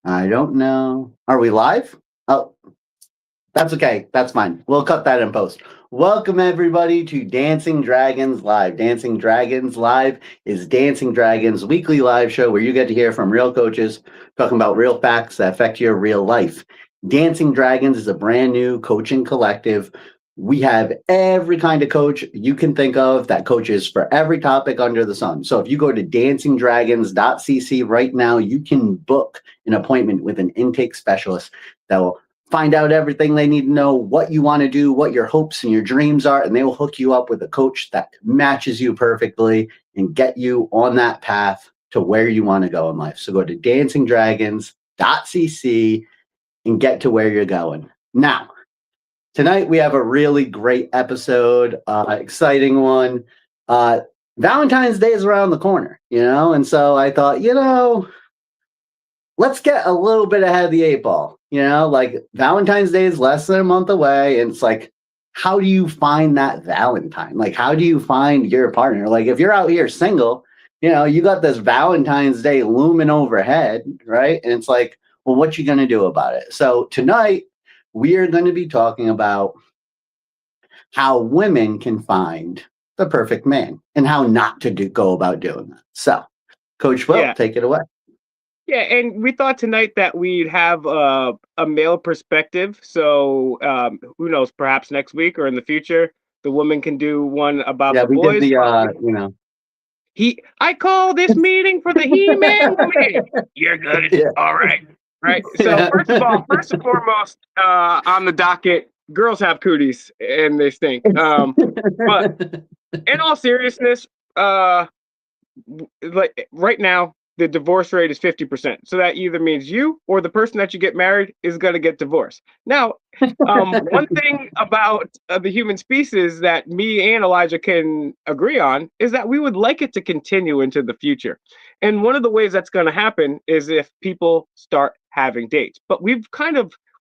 I don't know. Are we live? Oh, that's okay. That's fine. We'll cut that in post. Welcome, everybody, to Dancing Dragons Live. Dancing Dragons Live is Dancing Dragons' weekly live show where you get to hear from real coaches talking about real facts that affect your real life. Dancing Dragons is a brand new coaching collective. We have every kind of coach you can think of that coaches for every topic under the sun. So if you go to DancingDragons.CC right now, you can book an appointment with an intake specialist that will find out everything they need to know, what you want to do, what your hopes and your dreams are, and they will hook you up with a coach that matches you perfectly and get you on that path to where you want to go in life. So go to DancingDragons.CC and get to where you're going. Now, tonight we have a really great episode, exciting one. Valentine's Day is around the corner, and so I thought, let's get a little bit ahead of the eight ball. Like Valentine's Day is less than a month away. And it's like, how do you find that Valentine? Like, how do you find your partner? Like, if you're out here single, you got this Valentine's Day looming overhead, right? And it's like, well, what you going to do about it? So tonight, we are going to be talking about how women can find the perfect man and how not to go about doing that. So, Coach Will, take it away. Yeah, and we thought tonight that we'd have a male perspective. So who knows? Perhaps next week or in the future, the woman can do one about the boys. Yeah, we did the I call this meeting for the He-Man woman. You're good. Yeah. All right. Right. So first of all, first and foremost, on the docket, girls have cooties and they stink. But in all seriousness, like right now, the divorce rate is 50%. So that either means you or the person that you get married is going to get divorced. Now, one thing about the human species that me and Elijah can agree on is that we would like it to continue into the future. And one of the ways that's going to happen is if people start having dates. But we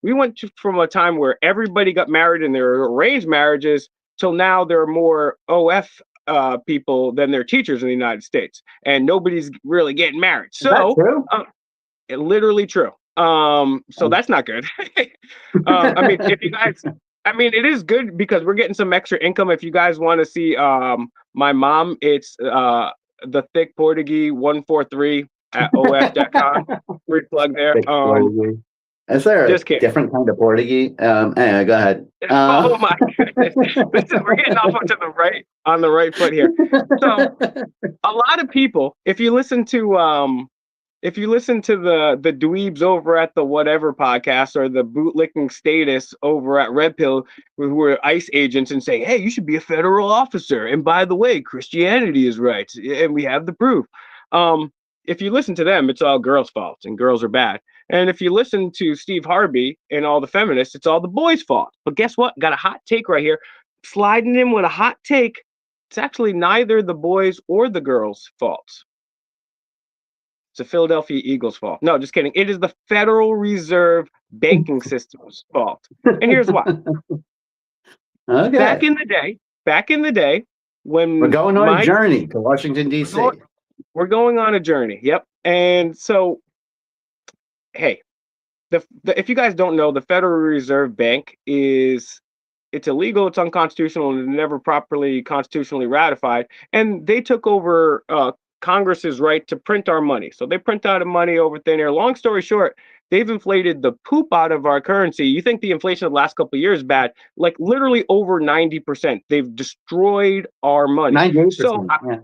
went from a time where everybody got married and there were arranged marriages till now there are more OF people than their teachers in the United States, and nobody's really getting married. So, literally true. So that's not good. I mean, if you guys, it is good because we're getting some extra income. If you guys want to see my mom, it's the Thick Portuguese 143 at of.com. Free plug there. Is there a different kind of Portuguese? Anyway, go ahead. Oh my goodness. We're getting off on the right foot here. So a lot of people, if you listen to the dweebs over at the whatever podcast or the bootlicking status over at Red Pill who are ICE agents and say, hey, you should be a federal officer. And by the way, Christianity is right. And we have the proof. If you listen to them, it's all girls' fault and girls are bad. And if you listen to Steve Harvey and all the feminists, it's all the boys' fault. But guess what? Got a hot take right here. Sliding in with a hot take. It's actually neither the boys or the girls' fault. It's the Philadelphia Eagles' fault. No, just kidding. It is the Federal Reserve banking system's fault. And here's why. Okay. Back in the day, when we're going on a journey to Washington, D.C. We're going on a journey. Yep. And so, hey, if you guys don't know, the Federal Reserve Bank it's illegal, it's unconstitutional, and never properly constitutionally ratified. And they took over Congress's right to print our money. So they print out money over thin air. Long story short, they've inflated the poop out of our currency. You think the inflation of the last couple of years is bad? Like literally over 90%. They've destroyed our money. 98%. So, yeah.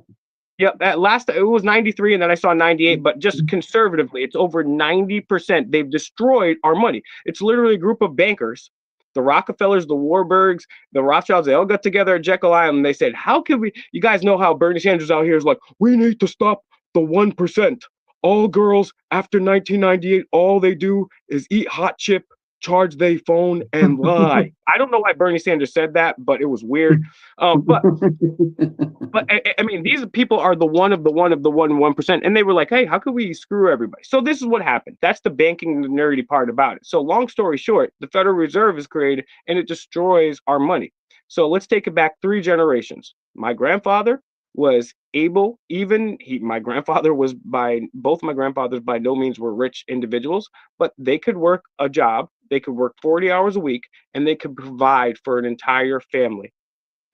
Yeah, it was 93 and then I saw 98, but just conservatively, it's over 90%. They've destroyed our money. It's literally a group of bankers, the Rockefellers, the Warburgs, the Rothschilds, they all got together at Jekyll Island and they said, how can we, you guys know how Bernie Sanders out here is like, we need to stop the 1%. All girls after 1998, all they do is eat hot chip, charge their phone and lie. I don't know why Bernie Sanders said that, but it was weird. But I mean, these people are the 1%. And they were like, hey, how could we screw everybody? So this is what happened. That's the banking nerdy part about it. So long story short, the Federal Reserve is created and it destroys our money. So let's take it back 3 generations. My grandfather was able, my grandfather was both my grandfathers by no means were rich individuals, but they could work a job, they could work 40 hours a week, and they could provide for an entire family.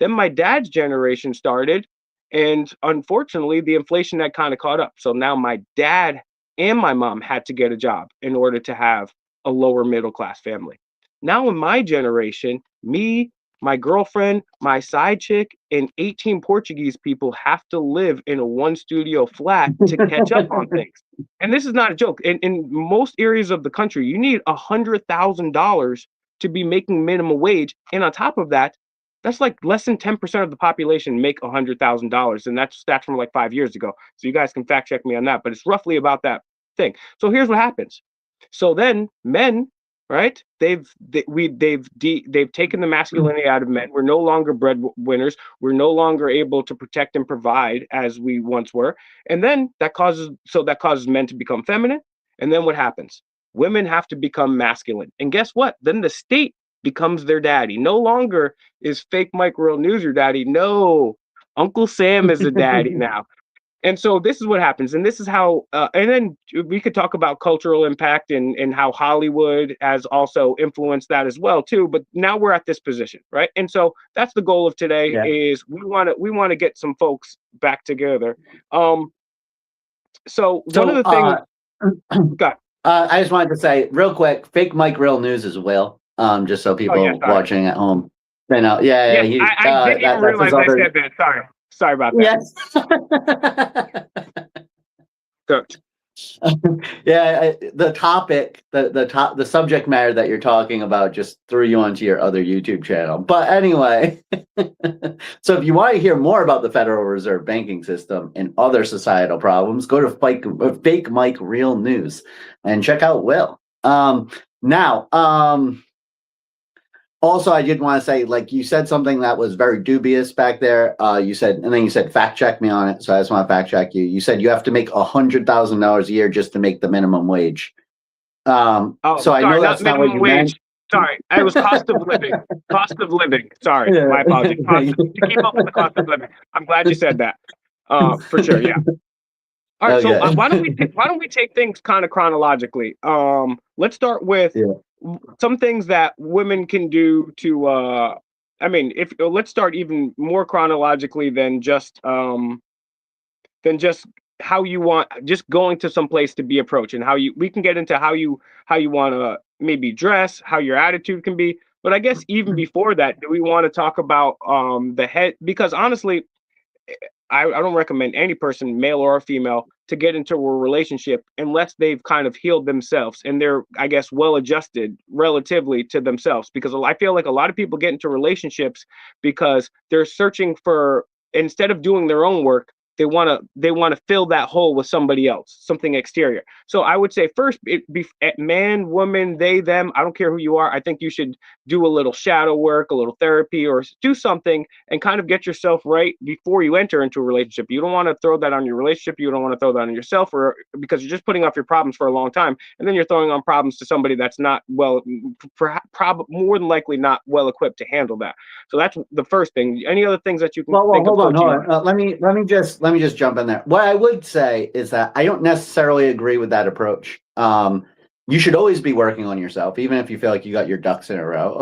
Then my dad's generation started, and unfortunately, the inflation had kind of caught up. So now my dad and my mom had to get a job in order to have a lower middle class family. Now in my generation, me, my girlfriend, my side chick, and 18 Portuguese people have to live in a one studio flat to catch up on things. And this is not a joke. In most areas of the country, you need $100,000 to be making minimum wage. And on top of that, that's like less than 10% of the population make $100,000. And that's stats from like 5 years ago. So you guys can fact check me on that, but it's roughly about that thing. So here's what happens. So then men, right? They've taken the masculinity out of men. We're no longer breadwinners. We're no longer able to protect and provide as we once were. And then that causes men to become feminine. And then what happens? Women have to become masculine. And guess what? Then the state becomes their daddy. No longer is fake Mike Real News your daddy. No, Uncle Sam is a daddy now. And so this is what happens. And this is how, and then we could talk about cultural impact and how Hollywood has also influenced that as well too. But now we're at this position, right? And so that's the goal of today. Is we want to get some folks back together. So one of the things, I just wanted to say real quick, fake Mike Real News as well. Just so people watching at home, they know. I didn't even realize I said that. Sorry about that. Yes. Coach. The topic, the subject matter that you're talking about just threw you onto your other YouTube channel. But anyway, so if you want to hear more about the Federal Reserve banking system and other societal problems, go to Fake Mike Real News and check out Will. Also, I did want to say, like, you said something that was very dubious back there. You said fact check me on it. So I just want to fact check you. You said you have to make $100,000 a year just to make the minimum wage. I know that's not what you meant. Sorry, it was cost of living. Cost of living. Sorry, my apologies. To keep up with the cost of living. I'm glad you said that. For sure, yeah. All right, so why don't we take things kind of chronologically? Let's start with some things that women can do to. Let's start even more chronologically than just how you want, just going to some place to be approached, and we can get into how you want to maybe dress, how your attitude can be. But I guess even before that, do we want to talk about the head? Because honestly, I don't recommend any person, male or female, to get into a relationship unless they've kind of healed themselves and they're, I guess, well adjusted relatively to themselves. Because I feel like a lot of people get into relationships because they're searching for, instead of doing their own work, they want to fill that hole with somebody else, something exterior. So I would say first, man, woman, they, them, I don't care who you are. I think you should do a little shadow work, a little therapy, or do something and kind of get yourself right before you enter into a relationship. You don't want to throw that on your relationship. You don't want to throw that on yourself, or because you're just putting off your problems for a long time. And then you're throwing on problems to somebody that's not more than likely not well equipped to handle that. So that's the first thing. Any other things that you can think of? Hold on. Let me just jump in there. What I would say is that I don't necessarily agree with that approach. You should always be working on yourself, even if you feel like you got your ducks in a row.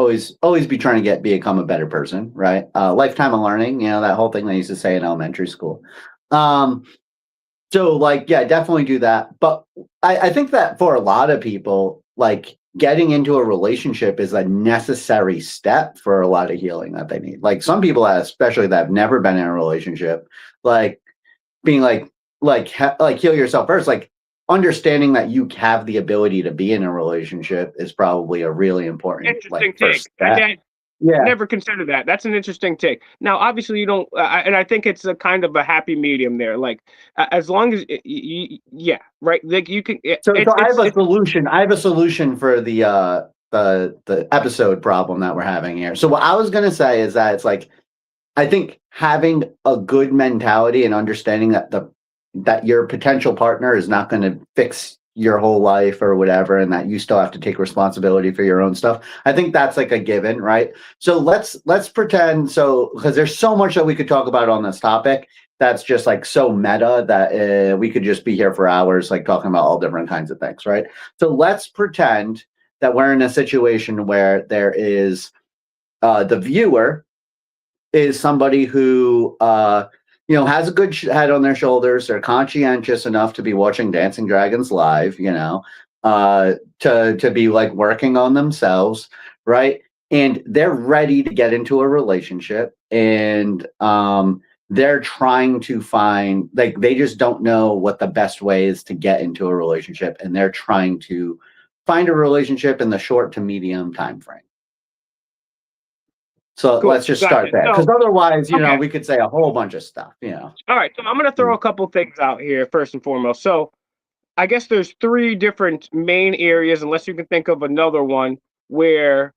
Always be trying to become a better person, right? Lifetime of learning, that whole thing they used to say in elementary school. Definitely do that. But I think that for a lot of people, like, getting into a relationship is a necessary step for a lot of healing that they need. Like, some people, especially that have never been in a relationship, like, being like heal yourself first, like, understanding that you have the ability to be in a relationship is probably a really important first step. Never considered that. That's an interesting take. Now, obviously, you don't, and I think it's a kind of a happy medium there. Like, as long as, right? Like, you can. I have a solution. I have a solution for the episode problem that we're having here. So what I was gonna say is that it's like, I think having a good mentality and understanding that your potential partner is not going to fix your whole life or whatever, and that you still have to take responsibility for your own stuff. I think that's like a given, right? So let's pretend, because there's so much that we could talk about on this topic, that's just like so meta that we could just be here for hours, like talking about all different kinds of things, right? So let's pretend that we're in a situation where there is the viewer is somebody who has a good head on their shoulders. They're conscientious enough to be watching Dancing Dragons live, to be like working on themselves, right? And they're ready to get into a relationship, and they're trying to find, like, they just don't know what the best way is to get into a relationship, and they're trying to find a relationship in the short to medium time frame. So Cool. let's just start there, because otherwise, okay. we could say a whole bunch of stuff. All right, so I'm going to throw a couple things out here first and foremost. So I guess there's three different main areas, unless you can think of another one where,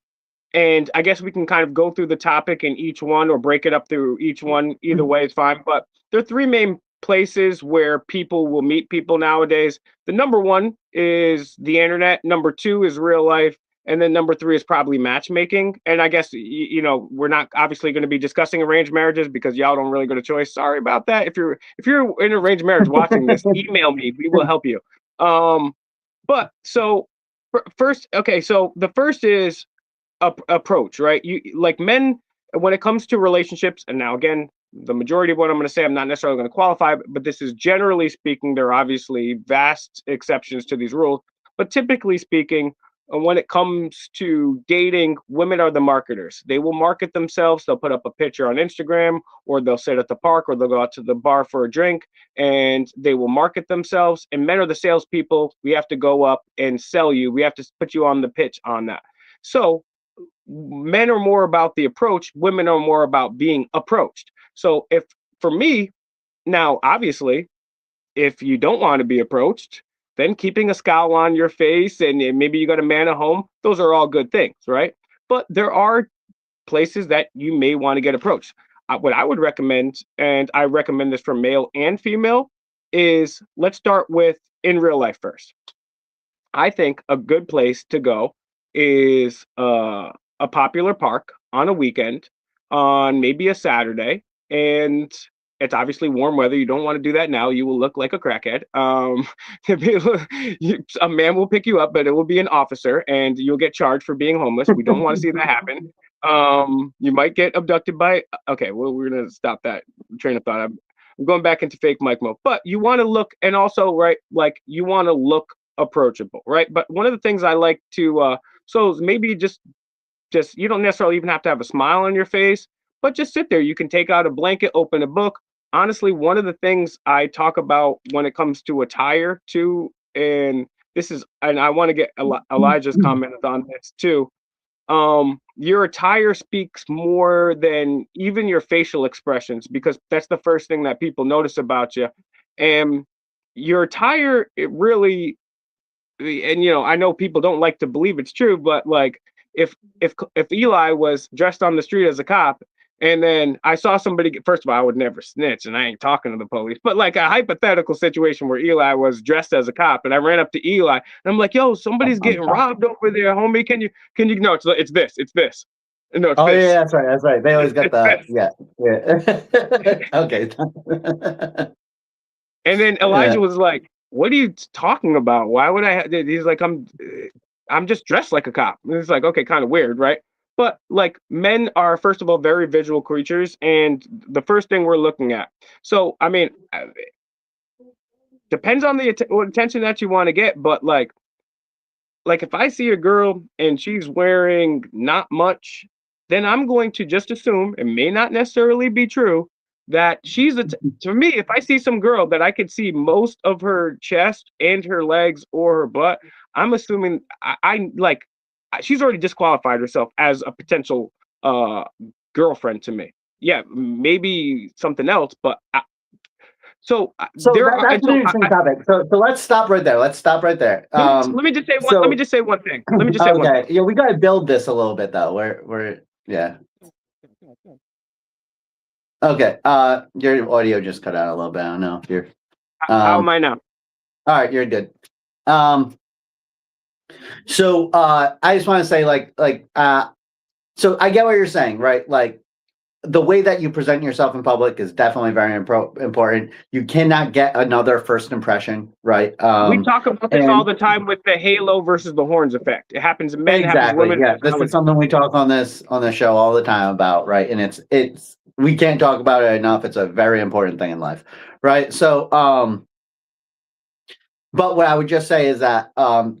and I guess we can kind of go through the topic in each one or break it up through each one. Either way is fine. But there are three main places where people will meet people nowadays. The number one is the internet. Number two is real life. And then number three is probably matchmaking. And I guess, we're not obviously going to be discussing arranged marriages because y'all don't really go to choice. Sorry about that. If you're in arranged marriage watching this, email me. We will help you. But so first, okay, so the first is approach, right? You like men when it comes to relationships, and now again, the majority of what I'm going to say, I'm not necessarily going to qualify, but this is generally speaking. There are obviously vast exceptions to these rules, but typically speaking, when it comes to dating, women are the marketers. They will market themselves. They'll put up a picture on Instagram, or they'll sit at the park, or they'll go out to the bar for a drink, and they will market themselves. And men are the salespeople. We have to go up and sell you. We have to put you on the pitch on that. So men are more about the approach. Women are more about being approached. So if for me, now, obviously, if you don't want to be approached, then keeping a scowl on your face and maybe you got a man at home, those are all good things, right? But there are places that you may want to get approached. What I would recommend, and I recommend this for male and female, is let's start with in real life first. I think a good place to go is a popular park on a weekend, on maybe a Saturday, and it's obviously warm weather. You don't want to do that now. You will look like a crackhead. A man will pick you up, but it will be an officer, and you'll get charged for being homeless. We don't want to see that happen. You might get abducted by. Okay, well, we're gonna stop that train of thought. I'm going back into fake Mike mode. But you want to look, and also, right, like you want to look approachable, right? But one of the things I like to, so maybe just you don't necessarily even have to have a smile on your face, but just sit there. You can take out a blanket, open a book. Honestly, one of the things I talk about when it comes to attire too, and I want to get Elijah's comment on this too. Your attire speaks more than even your facial expressions, because that's the first thing that people notice about you. And your attire, it really, and I know people don't like to believe it's true, but like if Eli was dressed on the street as a cop, and then I saw somebody first of all, I would never snitch, and I ain't talking to the police, but like a hypothetical situation where Eli was dressed as a cop, and I ran up to Eli, and I'm like, "Yo, somebody's getting robbed over there, homie. Can you? No, it's this. No, it's this. Yeah, that's right. They always got the Okay. And then Elijah was like, "What are you talking about? Why would I?" He's like, I'm just dressed like a cop." And it's like, okay, kind of weird, right? But like men are, first of all, very visual creatures, and the first thing we're looking at. So, I mean, depends on the attention that you want to get, but like if I see a girl and she's wearing not much, then I'm going to just assume, it may not necessarily be true, that she's to me, if I see some girl that I could see most of her chest and her legs or her butt, I'm assuming I like she's already disqualified herself as a potential girlfriend to me. Yeah, maybe something else, but so that's an interesting topic. So let's stop right there. Let me just say one thing. Okay. Yeah, we gotta build this a little bit though. We're yeah. Okay. Your audio just cut out a little bit. I don't know if you're how am I now? All right, you're good. So I just want to say so I get what you're saying, right? Like the way that you present yourself in public is definitely very important. You cannot get another first impression, right? We talk about this all the time with the halo versus the horns effect. It happens in men, happens in exactly. women. Yeah, this is something we talk on the show all the time about, right? And it's we can't talk about it enough. It's a very important thing in life, right? So, but what I would just say is that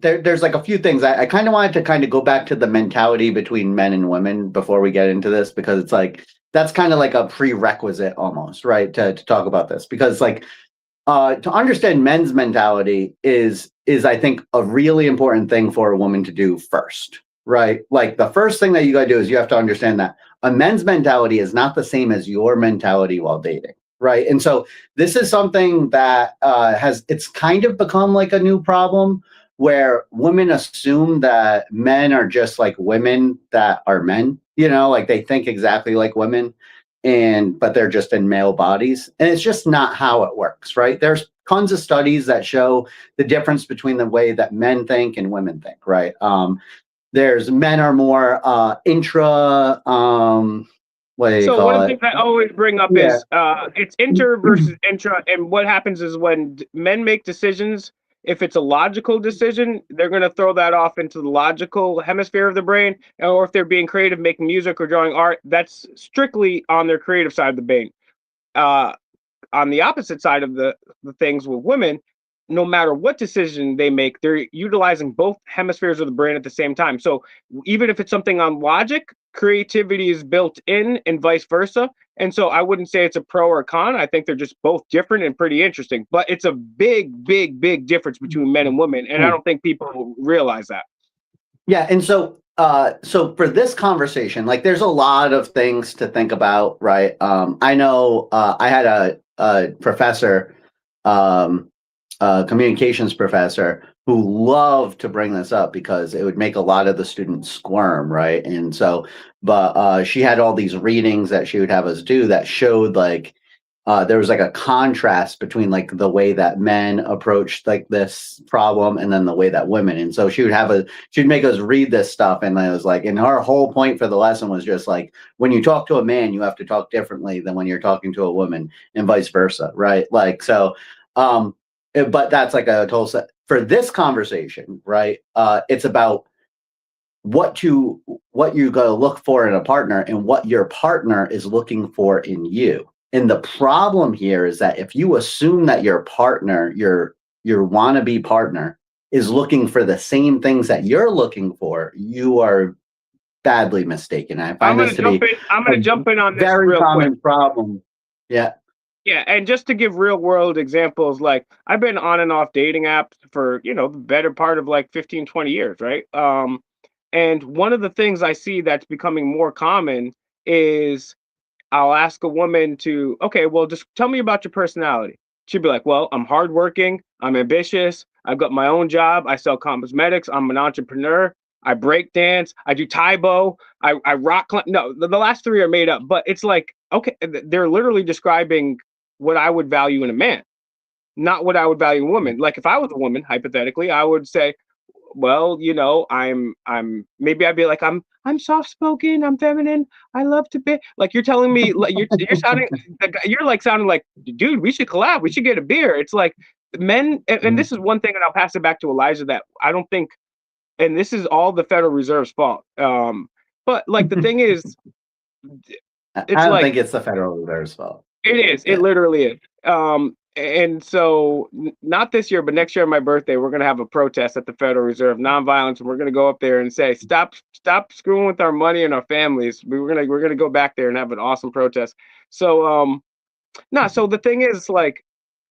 there's like a few things I kind of wanted to kind of go back to the mentality between men and women before we get into this, because it's like that's kind of like a prerequisite almost, right? To talk about this, because like to understand men's mentality is I think a really important thing for a woman to do first, right? Like the first thing that you got to do is you have to understand that a men's mentality is not the same as your mentality while dating, right? And so this is something that it's kind of become like a new problem where women assume that men are just like women that are men, like they think exactly like women, but they're just in male bodies, and it's just not how it works, right? There's tons of studies that show the difference between the way that men think and women think, right? There's men are more intra what do you So call one of the it? things I always bring up Yeah. is it's inter versus intra, and what happens is when men make decisions, if it's a logical decision, they're going to throw that off into the logical hemisphere of the brain, or if they're being creative, making music or drawing art, that's strictly on their creative side of the brain. On the opposite side of the things with women, no matter what decision they make, they're utilizing both hemispheres of the brain at the same time. So even if it's something on logic, creativity is built in and vice versa. And so I wouldn't say it's a pro or a con. I think they're just both different and pretty interesting. But it's a big, big, big difference between men and women. And I don't think people realize that. Yeah. And so for this conversation, like there's a lot of things to think about, right? I know I had a professor, communications professor, who loved to bring this up because it would make a lot of the students squirm, right? And so, but she had all these readings that she would have us do that showed like there was like a contrast between like the way that men approached like this problem and then the way that women. And so she'd make us read this stuff, and it was like, and her whole point for the lesson was just like, when you talk to a man, you have to talk differently than when you're talking to a woman, and vice versa, right? Like so. But that's like a total set for this conversation, right? It's about what you got to look for in a partner and what your partner is looking for in you. And the problem here is that if you assume that your partner, your wannabe partner, is looking for the same things that you're looking for, you are badly mistaken. I find this to be I'm going to jump in on this very real common quick. problem. Yeah. Yeah, and just to give real world examples, like I've been on and off dating apps for, the better part of like 15, 20 years, right? And one of the things I see that's becoming more common is I'll ask a woman to, okay, well, just tell me about your personality. She'd be like, well, I'm hardworking, I'm ambitious, I've got my own job, I sell cosmetics, I'm an entrepreneur, I break dance, I do Taibo, I rock. No, the last three are made up, but it's like, okay, they're literally describing what I would value in a man, not what I would value in a woman. Like if I was a woman, hypothetically, I would say, well, I'm maybe I'd be like, I'm soft spoken, I'm feminine, I love to be like you're telling me like you're sounding you're like sounding like, dude, we should collab, we should get a beer. It's like men, and this is one thing, and I'll pass it back to Elijah, that I don't think, and this is all the Federal Reserve's fault. But like the thing is, I it's don't like think it's the Federal Reserve's fault. it is. Yeah. It literally is. And so not this year, but next year on my birthday, we're gonna have a protest at the Federal Reserve, nonviolence, and we're gonna go up there and say, stop screwing with our money and our families. We're gonna go back there and have an awesome protest. So so the thing is, like,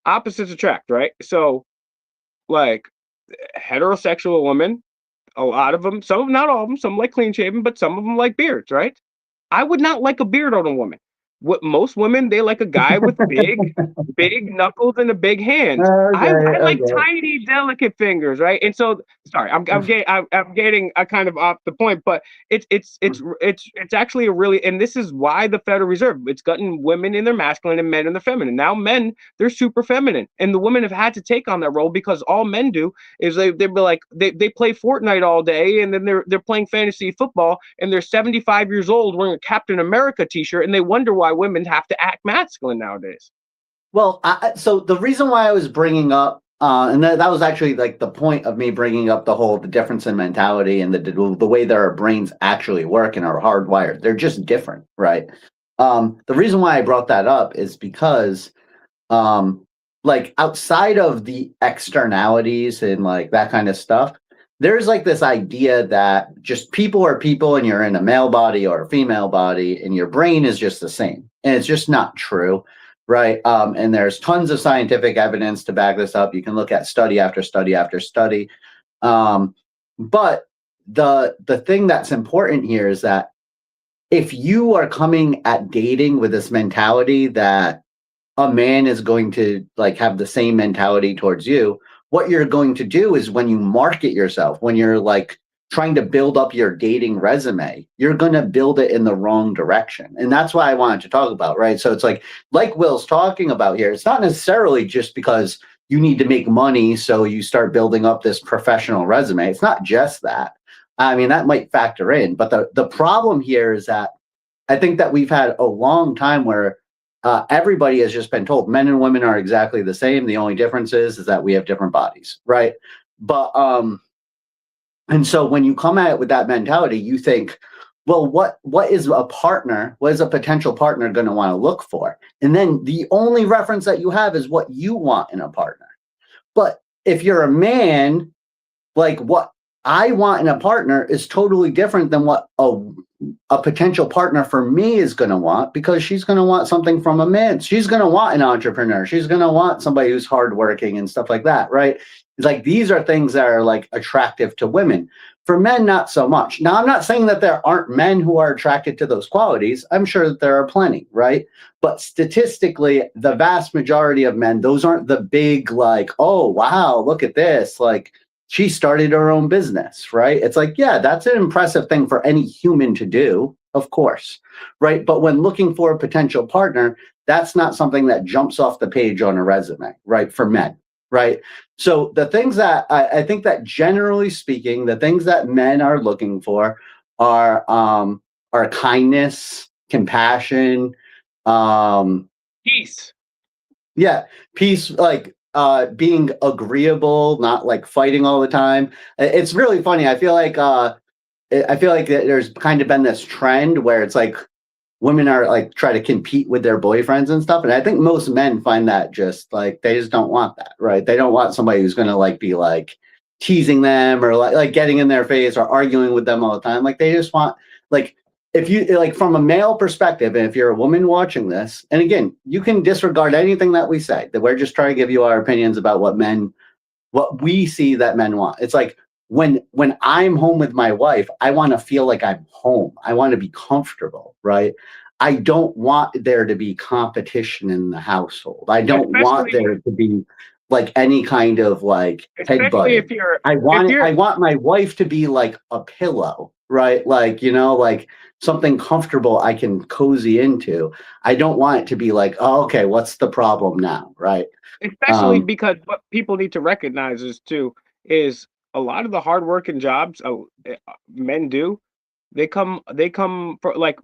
opposites attract, right? So like heterosexual women, a lot of them, some, not all of them, some like clean shaven, but some of them like beards, right? I would not like a beard on a woman. what most women, they like a guy with big knuckles and a big hand. I like Okay. tiny, delicate fingers, right? And so, sorry, I'm getting kind of off the point, but it's actually a really, and this is why the Federal Reserve, it's gotten women in their masculine and men in their feminine. Now men, they're super feminine, and the women have had to take on that role because all men do is they be like they play Fortnite all day, and then they're playing fantasy football, and they're 75 years old wearing a Captain America t-shirt, and they wonder why women have to act masculine nowadays. Well, so the reason why I was bringing up, and that was actually like the point of me bringing up the difference in mentality and the way that our brains actually work and are hardwired. They're just different, right? The reason why I brought that up is because, like outside of the externalities and like that kind of stuff, there's like this idea that just people are people and you're in a male body or a female body and your brain is just the same. And it's just not true. Right. And there's tons of scientific evidence to back this up. You can look at study after study after study. But the thing that's important here is that if you are coming at dating with this mentality that a man is going to like have the same mentality towards you, what you're going to do is when you market yourself, when you're like trying to build up your dating resume, you're going to build it in the wrong direction. And that's why I wanted to talk about, right? So it's like Will's talking about here, it's not necessarily just because you need to make money, so you start building up this professional resume. It's not just that. I mean, that might factor in, but the problem here is that I think that we've had a long time where everybody has just been told men and women are exactly the same. The only difference is that we have different bodies, right? But and so when you come at it with that mentality, you think, well, what is a partner? What is a potential partner going to want to look for? And then the only reference that you have is what you want in a partner. But if you're a man, like what I want in a partner is totally different than what a potential partner for me is going to want, because she's going to want something from a man. She's going to want an entrepreneur. She's going to want somebody who's hardworking and stuff like that, right? It's like these are things that are like attractive to women. For men, not so much. Now, I'm not saying that there aren't men who are attracted to those qualities. I'm sure that there are plenty, right? But statistically, the vast majority of men, those aren't the big like, oh, wow, look at this. Like, she started her own business, right? It's like, yeah, that's an impressive thing for any human to do, of course, right? But when looking for a potential partner, that's not something that jumps off the page on a resume, right? For men, right? So the things that I think that generally speaking, the things that men are looking for are kindness, compassion, Peace. yeah, peace, like being agreeable, not like fighting all the time. It's really funny. I feel like there's kind of been this trend where it's like women are like try to compete with their boyfriends and stuff, and I think most men find that just like they just don't want that, right? They don't want somebody who's going to like be like teasing them or like getting in their face or arguing with them all the time. Like they just want like, if you like from a male perspective, and if you're a woman watching this, and again, you can disregard anything that we say, that we're just trying to give you our opinions about what we see that men want. It's like when I'm home with my wife, I want to feel like I'm home. I want to be comfortable, right? I don't want there to be competition in the household. I don't want there to be like any kind of like headbutting. I want my wife to be like a pillow, right? Like, you know, like something comfortable I can cozy into. I don't want it to be like, oh, okay, what's the problem now, right? Especially because what people need to recognize is a lot of the hardworking jobs men do. They come for like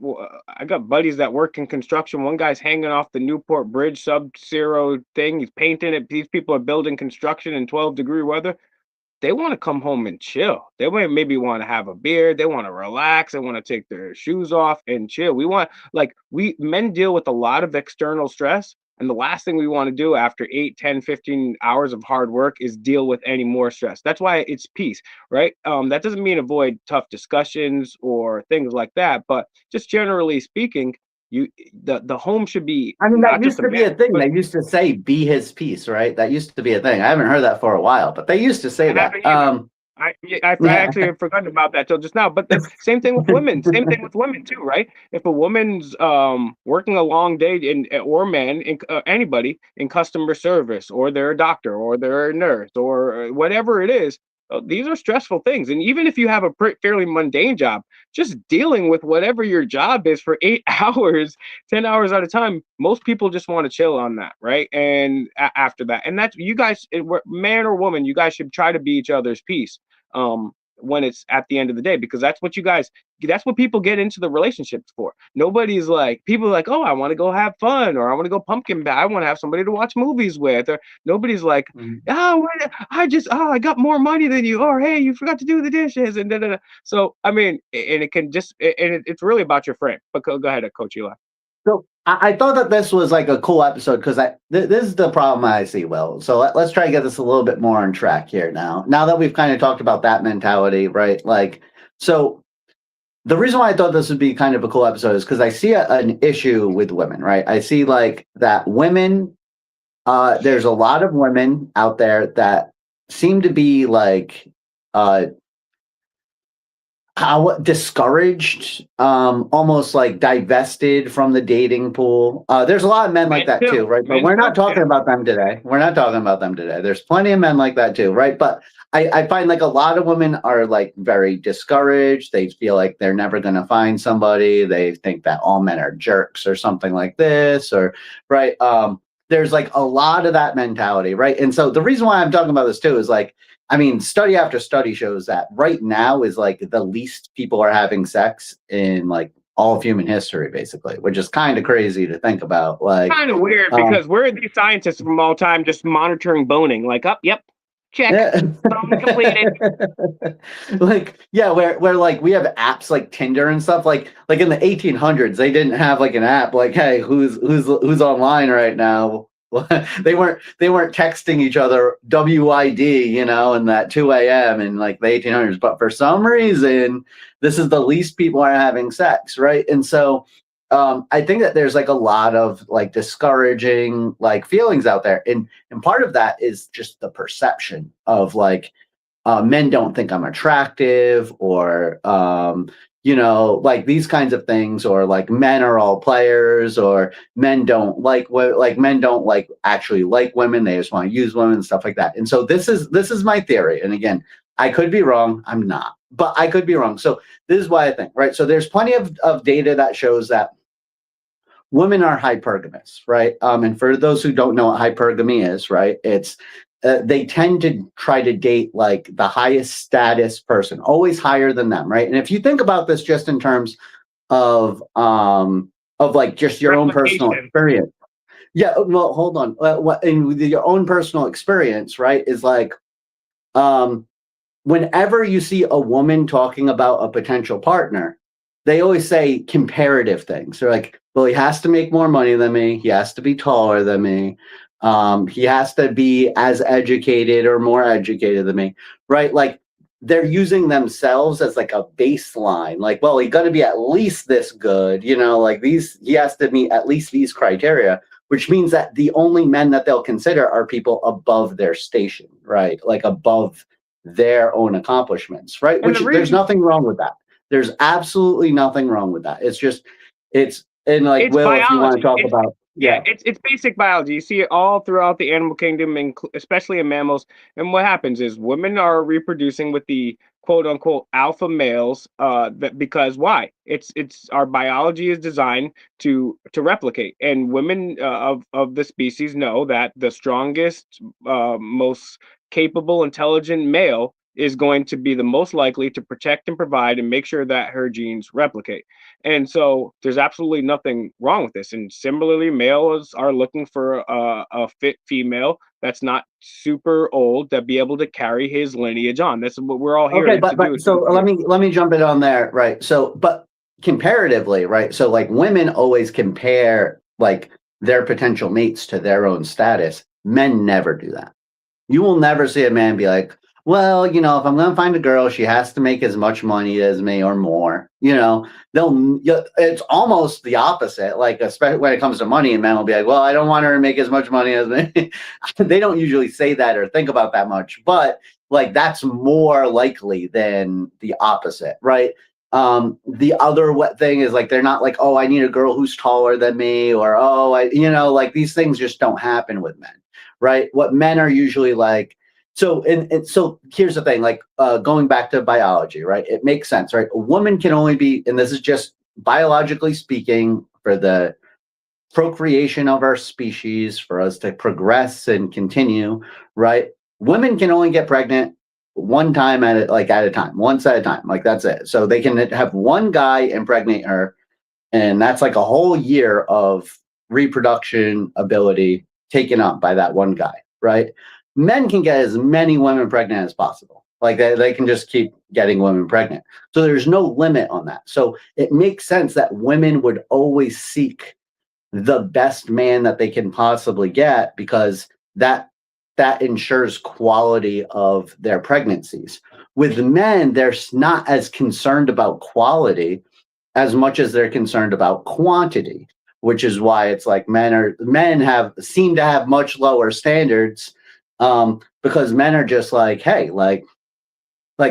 I got buddies that work in construction. One guy's hanging off the Newport Bridge sub-zero thing. He's painting it. These people are building construction in 12-degree weather. They want to come home and chill. They maybe want to have a beer. They want to relax. They want to take their shoes off and chill. We men deal with a lot of external stress. And the last thing we want to do after 8, 10, 15 hours of hard work is deal with any more stress. That's why it's peace, right? That doesn't mean avoid tough discussions or things like that. But just generally speaking, the home should be. I mean, that used to be a thing. They used to say, "Be his peace," right? That used to be a thing. I haven't heard that for a while, but they used to say that. I Yeah. actually have forgotten about that till just now. But the same thing with women. Same thing with women too, right? If a woman's working a long day or man anybody in customer service, or they're a doctor, or they're a nurse, or whatever it is, these are stressful things. And even if you have a fairly mundane job, just dealing with whatever your job is for 8 hours, 10 hours at a time, most people just want to chill on that, right? And after that, and that's you guys, man or woman, you guys should try to be each other's peace when it's at the end of the day, because that's what people get into the relationships for. Nobody's like, people are like, oh, I want to go have fun, or I want to go pumpkin bat, I want to have somebody to watch movies with, or nobody's like, oh, I got more money than you, or hey, you forgot to do the dishes, and da, da, da. So I mean, and it can just and it's really about your frame. But go ahead, Coach Eli. So I thought that this was like a cool episode because this is the problem I see, Will. So let's try to get this a little bit more on track here now. Now that we've kind of talked about that mentality, right? Like, so the reason why I thought this would be kind of a cool episode is because I see an issue with women, right? I see like that women, there's a lot of women out there that seem to be like, how discouraged, almost like divested from the dating pool. There's a lot of men like that too, right? But we're not talking about them today. We're not talking about them today. There's plenty of men like that too, right? But I find like a lot of women are like very discouraged. They feel like they're never going to find somebody. They think that all men are jerks or something like this, or right. There's like a lot of that mentality, right? And so the reason why I'm talking about this too is like, I mean, study after study shows that right now is like the least people are having sex in like all of human history, basically, which is kind of crazy to think about. Like, kind of weird because we're these scientists from all time just monitoring boning. Like, up, yep, check, bone completed. Like, yeah, where like we have apps like Tinder and stuff. Like in the 1800s, they didn't have like an app like, hey, who's online right now. They weren't texting each other WID, in that 2 a.m. in like the 1800s. But for some reason, this is the least people are having sex, right? And so I think that there's like a lot of like discouraging like feelings out there, and part of that is just the perception of like men don't think I'm attractive, or like these kinds of things, or like men are all players, or men don't like actually like women. They just want to use women and stuff like that. And so this is my theory. And again, I could be wrong. I'm not, but I could be wrong. So this is why I think, right? So there's plenty of data that shows that women are hypergamous, right? And for those who don't know what hypergamy is, right? It's they tend to try to date like the highest status person, always higher than them, right? And if you think about this just in terms of like just your own personal experience, yeah. Well, hold on. In your own personal experience, right, is like whenever you see a woman talking about a potential partner, they always say comparative things. They're like, well, he has to make more money than me. He has to be taller than me. He has to be as educated or more educated than me, right? Like they're using themselves as like a baseline. Like, well, he's going to be at least this good, like he has to meet at least these criteria, which means that the only men that they'll consider are people above their station, right? Like above their own accomplishments, right? Which there's nothing wrong with that. There's absolutely nothing wrong with that. It's just, and like, Will, biology. If you want to talk about. Yeah, it's basic biology. You see it all throughout the animal kingdom, and especially in mammals. And what happens is women are reproducing with the quote unquote alpha males. Because why? It's our biology is designed to replicate, and women of the species know that the strongest, most capable, intelligent male is going to be the most likely to protect and provide and make sure that her genes replicate. And so there's absolutely nothing wrong with this. And similarly, males are looking for a fit female that's not super old to be able to carry his lineage on. That's what we're all here to do. So let me jump in on there, right? So, but comparatively, right? So like women always compare like their potential mates to their own status. Men never do that. You will never see a man be like, well, if I'm going to find a girl, she has to make as much money as me or more. It's almost the opposite. Like, especially when it comes to money, and men will be like, well, I don't want her to make as much money as me. They don't usually say that or think about that much. But like that's more likely than the opposite, right? The other thing is like they're not like, oh, I need a girl who's taller than me, or oh, like these things just don't happen with men, right? What men are usually like. So and so here's the thing, like going back to biology, right? It makes sense, right? A woman can only be, and this is just biologically speaking, for the procreation of our species, for us to progress and continue, right? Women can only get pregnant one time at a time, once at a time, like that's it. So they can have one guy impregnate her, and that's like a whole year of reproduction ability taken up by that one guy, right? Men can get as many women pregnant as possible. Like they can just keep getting women pregnant. So there's no limit on that. So it makes sense that women would always seek the best man that they can possibly get, because that ensures quality of their pregnancies. With men, they're not as concerned about quality as much as they're concerned about quantity, which is why it's like men seem to have much lower standards, because men are just like, hey, like,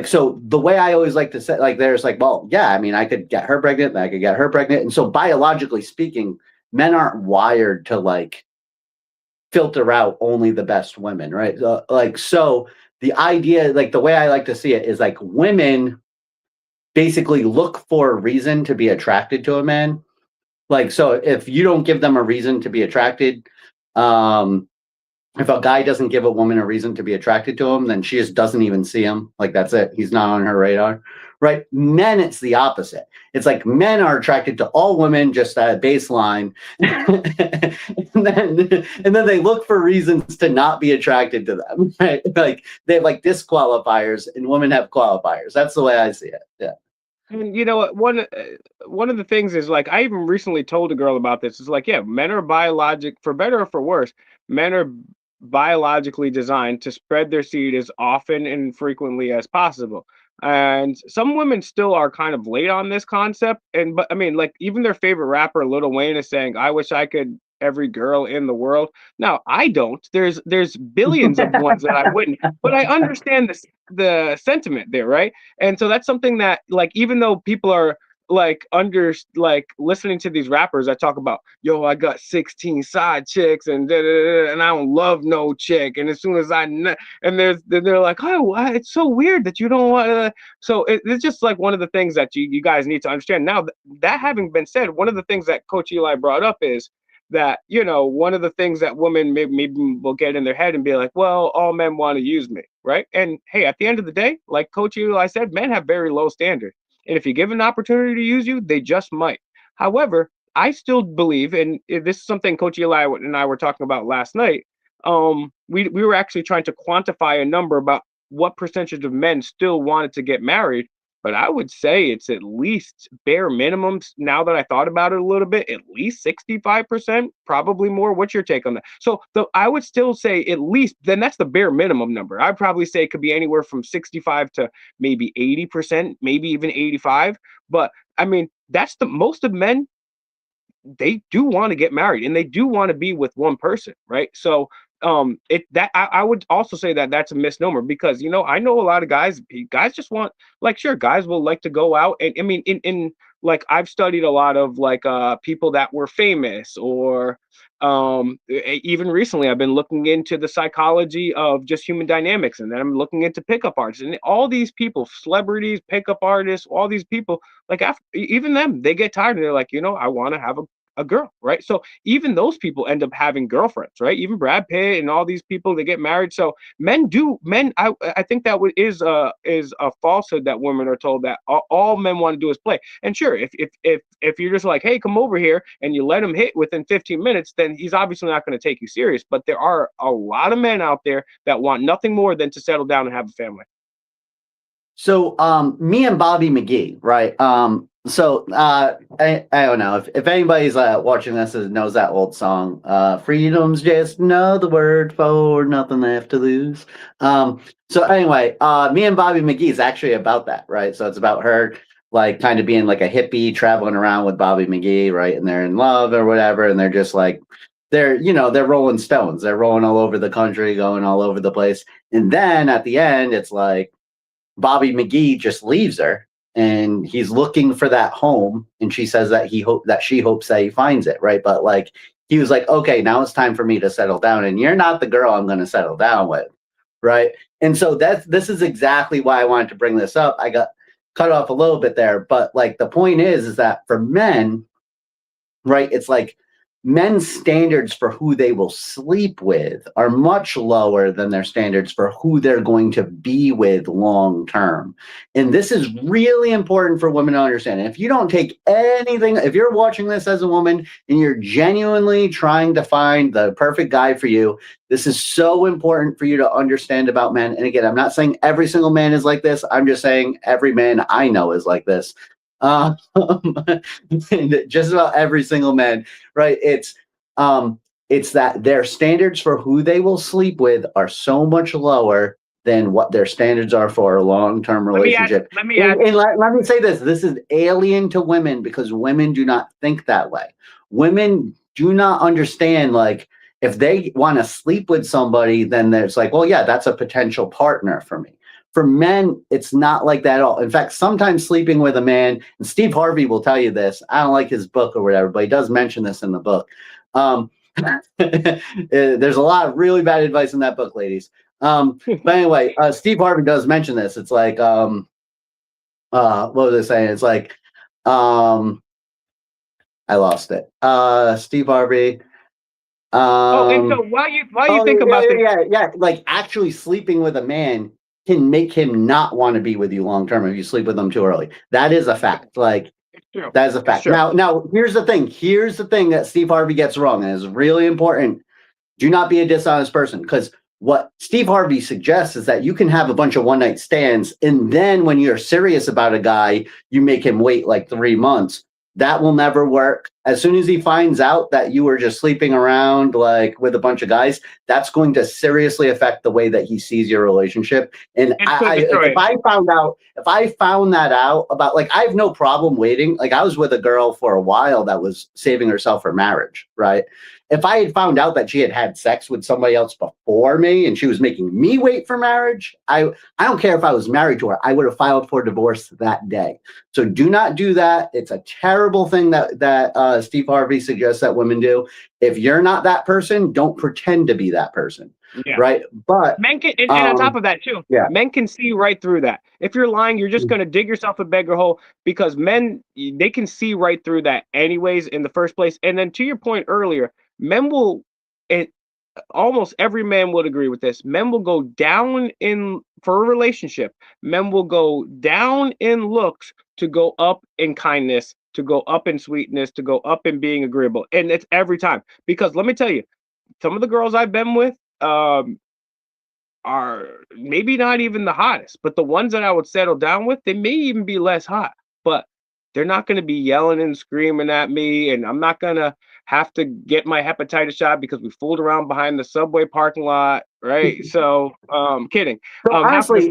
so the way I always like to say, like, there's like, well, yeah, I mean, I could get her pregnant, and I could get her pregnant. And so biologically speaking, men aren't wired to like filter out only the best women, right? So the idea, like the way I like to see it is like women basically look for a reason to be attracted to a man. Like, so if you don't give them a reason to be attracted, if a guy doesn't give a woman a reason to be attracted to him, then she just doesn't even see him. Like, that's it. He's not on her radar, right? Men, it's the opposite. It's like men are attracted to all women just at a baseline. and then they look for reasons to not be attracted to them, right? Like they have like disqualifiers, and women have qualifiers. That's the way I see it. Yeah. And you know what? One of the things is like I even recently told a girl about this. It's like, yeah, men are for better or for worse, men are biologically designed to spread their seed as often and frequently as possible. And some women still are kind of late on this concept. But I mean, like even their favorite rapper, Lil Wayne, is saying, "I wish I could every girl in the world." Now, I don't. There's billions of ones that I wouldn't. But I understand the sentiment there, right? And so that's something that, like, even though people are like listening to these rappers that talk about, yo, I got 16 side chicks and and I don't love no chick, and as soon as and they're like, oh, it's so weird that you don't want to. So it's just like one of the things that you guys need to understand. Now that having been said, one of the things that Coach Eli brought up is that, you know, one of the things that women maybe will get in their head and be like, well, all men want to use me, right? And hey, at the end of the day, like Coach Eli said, men have very low standards. And if you give an opportunity to use you, they just might. However, I still believe, and this is something Coach Eli and I were talking about last night. We were actually trying to quantify a number about what percentage of men still wanted to get married. But I would say it's at least bare minimums. Now that I thought about it a little bit, at least 65%, probably more. What's your take on that? So I would still say at least, then that's the bare minimum number. I'd probably say it could be anywhere from 65 to maybe 80%, maybe even 85. But I mean, that's the most of men, they do want to get married and they do want to be with one person, right? So I would also say that that's a misnomer, because you know, I know a lot of guys just want, like, sure, guys will like to go out, and I mean, in like, I've studied a lot of like people that were famous, or even recently I've been looking into the psychology of just human dynamics, and then I'm looking into pickup artists, and all these people, celebrities, pickup artists, all these people, like after, even them, they get tired and they're like, you know, I want to have a girl, right? So even those people end up having girlfriends, right? Even Brad Pitt and all these people, they get married. So I think that is a falsehood that women are told, that all men want to do is play. And sure, if you're just like, hey, come over here, and you let him hit within 15 minutes, then he's obviously not going to take you serious. But there are a lot of men out there that want nothing more than to settle down and have a family. So me and Bobby McGee, right? I don't know if anybody's watching this and knows that old song, freedom's just another word for nothing left to lose. So anyway, me and Bobby McGee is actually about that, right? So it's about her like kind of being like a hippie traveling around with Bobby McGee, right? And they're in love or whatever, and they're just like they're, you know, they're rolling stones. They're rolling all over the country, going all over the place. And then at the end, it's like Bobby McGee just leaves her and he's looking for that home. And she says that she hopes that he finds it. Right. But like, he was like, okay, now it's time for me to settle down. And you're not the girl I'm going to settle down with. Right. And so this is exactly why I wanted to bring this up. I got cut off a little bit there. But like, the point is that for men, right, it's like men's standards for who they will sleep with are much lower than their standards for who they're going to be with long term. And this is really important for women to understand. And if you don't take anything, if you're watching this as a woman and you're genuinely trying to find the perfect guy for you, this is so important for you to understand about men. And again, I'm not saying every single man is like this. I'm just saying every man I know is like this. Just about every single man, right? It's that their standards for who they will sleep with are so much lower than what their standards are for a long-term relationship. Let me say this. This is alien to women because women do not think that way. Women do not understand, like, if they want to sleep with somebody, then there's like, well, yeah, that's a potential partner for me. For men, it's not like that at all. In fact, sometimes sleeping with a man, and Steve Harvey will tell you this. I don't like his book or whatever, but he does mention this in the book. There's a lot of really bad advice in that book, ladies. But anyway, Steve Harvey does mention this. It's like, what was I saying? It's like, I lost it. Steve Harvey. And so while you think about this, yeah, like actually sleeping with a man can make him not want to be with you long term if you sleep with him too early. That is a fact. Like, that is a fact. Now, here's the thing. Here's the thing that Steve Harvey gets wrong, and is really important. Do not be a dishonest person, because what Steve Harvey suggests is that you can have a bunch of one-night stands, and then when you're serious about a guy, you make him wait like 3 months. That will never work. As soon as he finds out that you were just sleeping around like with a bunch of guys, that's going to seriously affect the way that he sees your relationship. And if I found that out about, like, I have no problem waiting. Like, I was with a girl for a while that was saving herself for marriage, right? If I had found out that she had had sex with somebody else before me and she was making me wait for marriage, I don't care if I was married to her, I would have filed for divorce that day. So do not do that. It's a terrible thing that Steve Harvey suggests that women do. If you're not that person, don't pretend to be that person. Yeah. Right. But men can, and on top of that too, men can see right through that. If you're lying, you're just going to dig yourself a bigger hole, because men, they can see right through that anyways in the first place. And then to your point earlier, men will, and almost every man would agree with this, men will go down for a relationship. Men will go down in looks to go up in kindness, to go up in sweetness, to go up in being agreeable. And it's every time. Because let me tell you, some of the girls I've been with are maybe not even the hottest, but the ones that I would settle down with, they may even be less hot, but they're not going to be yelling and screaming at me, and I'm not going to have to get my hepatitis shot because we fooled around behind the subway parking lot, right? So, kidding. Honestly,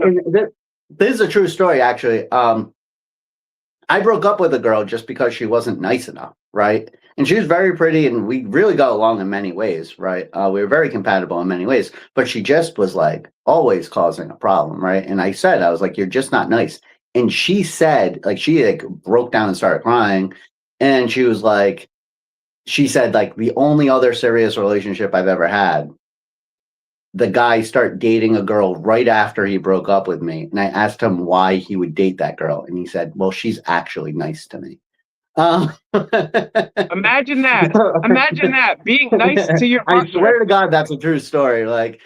this is a true story, actually. I broke up with a girl just because she wasn't nice enough, right? And she was very pretty, and we really got along in many ways, right? We were very compatible in many ways, but she just was like always causing a problem, right? And I was like, you're just not nice. And she said, like, she like broke down and started crying. And she said, like, the only other serious relationship I've ever had, the guy started dating a girl right after he broke up with me. And I asked him why he would date that girl. And he said, well, she's actually nice to me. Imagine that being nice to your partner. I swear to God, that's a true story. Like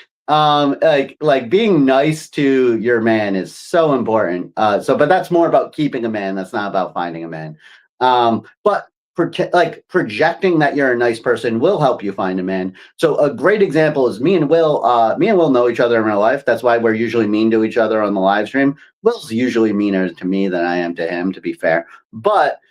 being nice to your man is so important. But that's more about keeping a man. That's not about finding a man. But projecting that you're a nice person will help you find a man. So a great example is me and Will know each other in real life. That's why we're usually mean to each other on the live stream. Will's usually meaner to me than I am to him, to be fair. But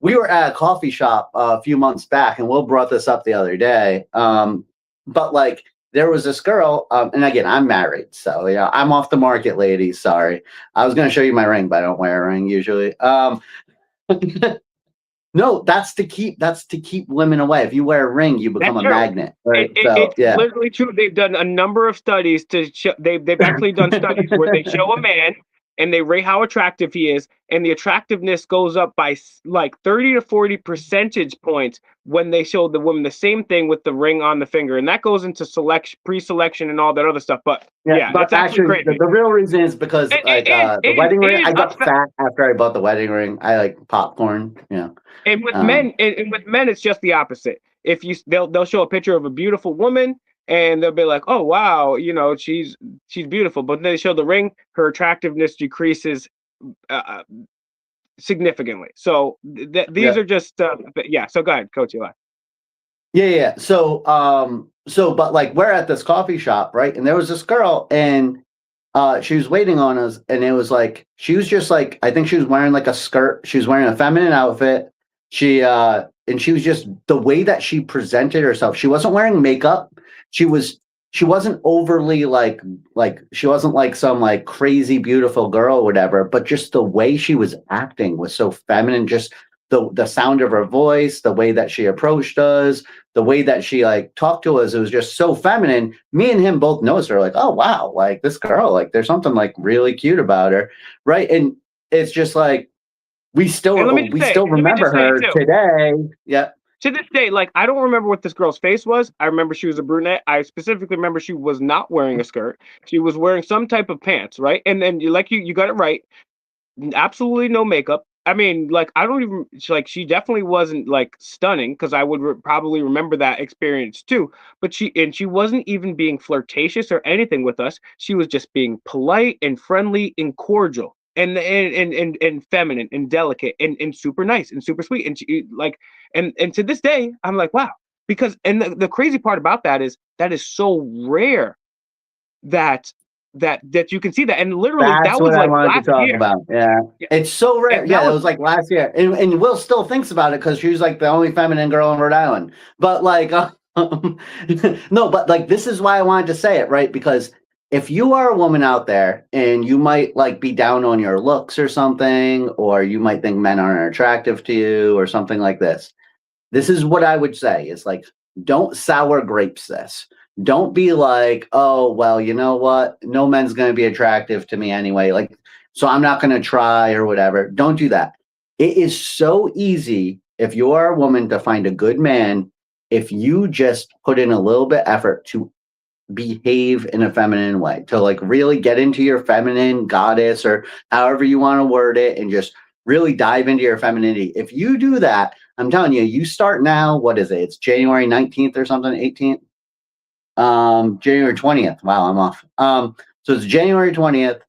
we were at a coffee shop a few months back, and Will brought this up the other day. But like, there was this girl, and again, I'm married, so yeah, I'm off the market, ladies. Sorry, I was going to show you my ring, but I don't wear a ring usually. No, that's to keep women away. If you wear a ring, you become That's a true. magnet. Right. It's Yeah. literally true. They've done a number of studies to show. They've actually done studies where they show a man and they rate how attractive he is, and the attractiveness goes up by like 30 to 40 percentage points when they show the woman the same thing with the ring on the finger, and that goes into pre-selection, and all that other stuff. But yeah, but it's actually actually, crazy. the real reason is because the wedding ring. I got fat after I bought the wedding ring. I like popcorn. Yeah. And with men, it's just the opposite. If they'll show a picture of a beautiful woman, and they'll be like, "Oh wow, she's beautiful," but then they show the ring, her attractiveness decreases significantly. So these are just yeah. So go ahead, Coach Eli. Yeah. So but like we're at this coffee shop, right? And there was this girl, and she was waiting on us, and it was like she was just like, I think she was wearing like a skirt. She was wearing a feminine outfit. And she was just, the way that she presented herself. She wasn't wearing makeup. She wasn't overly like she wasn't like some like crazy beautiful girl or whatever, but just the way she was acting was so feminine. Just the sound of her voice, the way that she approached us, the way that she like talked to us, it was just so feminine. Me and him both noticed her, like, oh wow, like this girl, like there's something like really cute about her, right? And it's just like we still remember her today. Yeah. To this day, like I don't remember what this girl's face was. I remember she was a brunette. I specifically remember she was not wearing a skirt. She was wearing some type of pants, right? And then you got it right. Absolutely no makeup. I mean, like I don't even like. She definitely wasn't like stunning, because I would probably remember that experience too. But she wasn't even being flirtatious or anything with us. She was just being polite and friendly and cordial and feminine and delicate and super nice and super sweet. And she like and to this day, I'm like, wow. Because the crazy part about that is so rare that you can see that. And literally that's that was what like I wanted last to talk year. about. Yeah. It's so rare. Yeah, it was like last year. And Will still thinks about it because she was like the only feminine girl in Rhode Island. But like no, but like this is why I wanted to say it, right? Because if you are a woman out there and you might like be down on your looks or something, or you might think men aren't attractive to you or something like this, this is what I would say is like, don't sour grapes this. Don't be like, oh, well, you know what? No men's going to be attractive to me anyway. Like, so I'm not going to try or whatever. Don't do that. It is so easy if you are a woman to find a good man if you just put in a little bit effort to behave in a feminine way, to like really get into your feminine goddess or however you want to word it, and just really dive into your femininity. If you do that, I'm telling you, you start now. What is it? It's January 19th or something, 18th. January 20th. Wow, I'm off. So it's January 20th.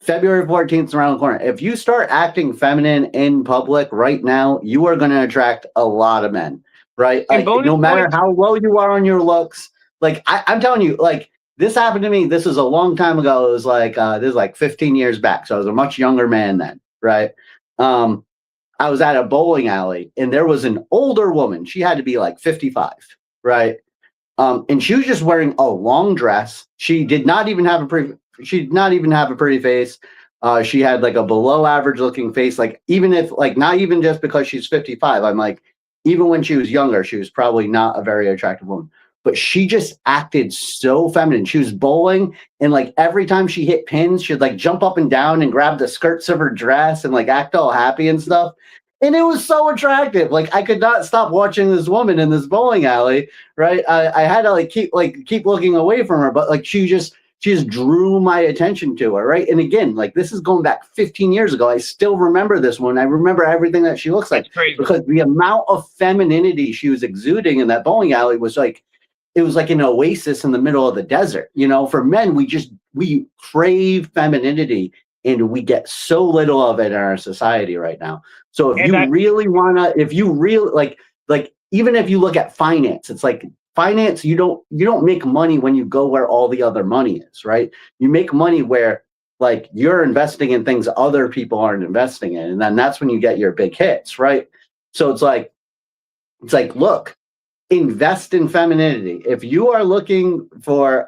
February 14th is around the corner. If you start acting feminine in public right now, you are going to attract a lot of men, right? Like, no matter how low you are on your looks. Like, I'm telling you, like, this happened to me. This is a long time ago. It was like, this is like 15 years back. So I was a much younger man then, right? I was at a bowling alley, and there was an older woman. She had to be like 55, right? And she was just wearing a long dress. She did not even have a pretty face. She had like a below average looking face. Like, even if like, not even just because she's 55, I'm like, even when she was younger, she was probably not a very attractive woman. But she just acted so feminine. She was bowling, and like every time she hit pins, she'd like jump up and down and grab the skirts of her dress and like act all happy and stuff. And it was so attractive. Like, I could not stop watching this woman in this bowling alley, right? I had to like keep looking away from her, but like she just drew my attention to her, right? And again, like this is going back 15 years ago. I still remember this one. I remember everything that she looks like, because the amount of femininity she was exuding in that bowling alley was like, it was like an oasis in the middle of the desert. You know, for men, we crave femininity, and we get so little of it in our society right now. So if you really like, even if you look at finance, it's like finance, you don't make money when you go where all the other money is, right? You make money where like you're investing in things other people aren't investing in. And then that's when you get your big hits, right? So it's like, look, invest in femininity. If you are looking for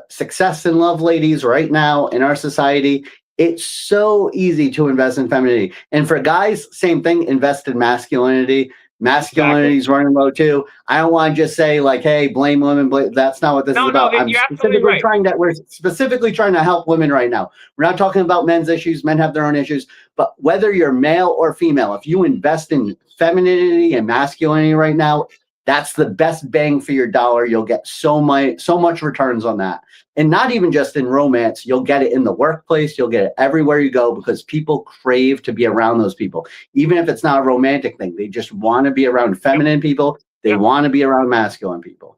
success in love, ladies, right now in our society, It's so easy to invest in femininity. And for guys, same thing, invest in masculinity. Masculinity is running low too. I don't want to just say like, hey, blame women. That's not what this is about. You're absolutely right. We're specifically trying to help women right now. We're not talking about men's issues. Men have their own issues. But whether you're male or female, if you invest in femininity and masculinity right now, that's the best bang for your dollar. You'll get so much returns on that. And not even just in romance, you'll get it in the workplace, you'll get it everywhere you go, because people crave to be around those people. Even if it's not a romantic thing, they just want to be around feminine people. They want to be around masculine people.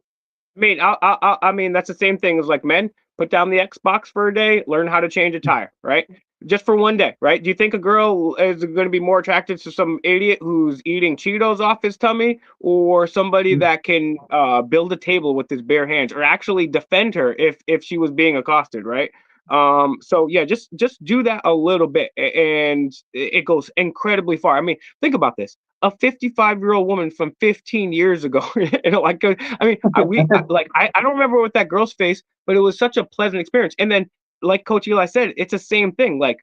I mean, that's the same thing as like men. Put down the Xbox for a day, learn how to change a tire, right? Just for one day, right? Do you think a girl is going to be more attracted to some idiot who's eating Cheetos off his tummy, or somebody that can build a table with his bare hands, or actually defend her if she was being accosted, right? So yeah, just do that a little bit, and it goes incredibly far. I mean, think about this. A 55-year-old woman from 15 years ago, like, I mean, I don't remember what that girl's face, but it was such a pleasant experience. And then, like Coach Eli said, it's the same thing. Like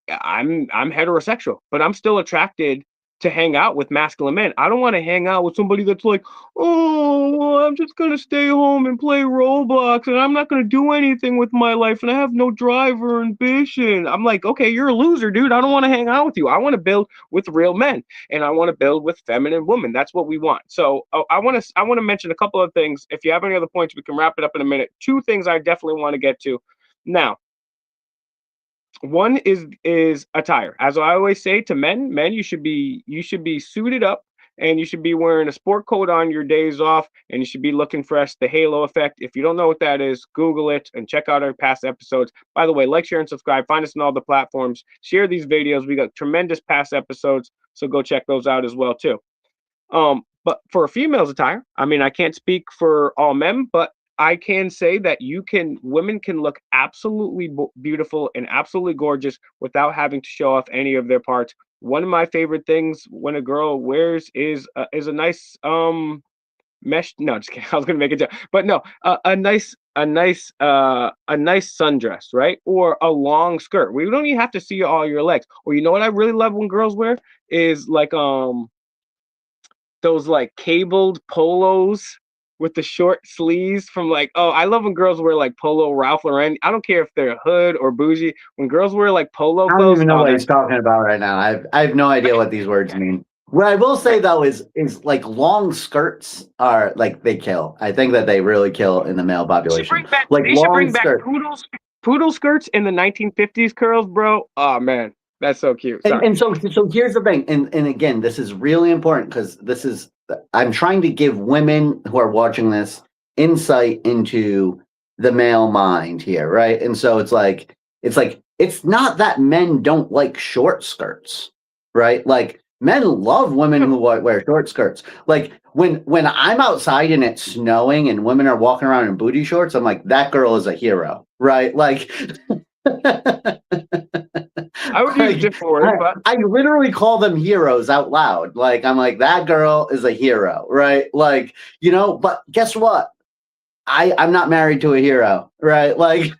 I'm heterosexual, but I'm still attracted to hang out with masculine men. I don't want to hang out with somebody that's like, oh, I'm just gonna stay home and play Roblox, and I'm not gonna do anything with my life, and I have no drive or ambition. I'm like, okay, you're a loser, dude. I don't want to hang out with you. I want to build with real men, and I want to build with feminine women. That's what we want. So I want to mention a couple of things. If you have any other points, we can wrap it up in a minute. Two things I definitely want to get to now. One is attire. As I always say to men, you should be suited up, and you should be wearing a sport coat on your days off, and you should be looking fresh. The halo effect. If you don't know what that is, Google it and check out our past episodes. By the way, like, share, and subscribe. Find us on all the platforms. Share these videos. We got tremendous past episodes, so go check those out as well too. But for a female's attire, I mean, I can't speak for all men, but I can say that women can look absolutely beautiful and absolutely gorgeous without having to show off any of their parts. One of my favorite things when a girl wears is a nice mesh. No, just kidding. I was gonna make it joke, but no, a nice sundress, right? Or a long skirt. We don't even have to see all your legs. Or you know what I really love when girls wear is like those like cabled polos with the short sleeves from like, oh, I love when girls wear like polo Ralph Lauren. I don't care if they're hood or bougie. When girls wear like polo clothes, I don't even know what he's talking about right now. I have no idea what these words mean. What I will say though is like long skirts are like, they kill. I think that they really kill in the male population. They should bring back poodle skirts in the 1950s curls, bro. Oh man, that's so cute. And so here's the thing, and again, this is really important because I'm trying to give women who are watching this insight into the male mind here, right? And so it's not that men don't like short skirts, right? Like, men love women who wear short skirts. Like when I'm outside and it's snowing and women are walking around in booty shorts, I'm like, that girl is a hero, right? Like I would use different words, but I literally call them heroes out loud. Like, I'm like, that girl is a hero, right? Like, but guess what? I'm not married to a hero, right? Like,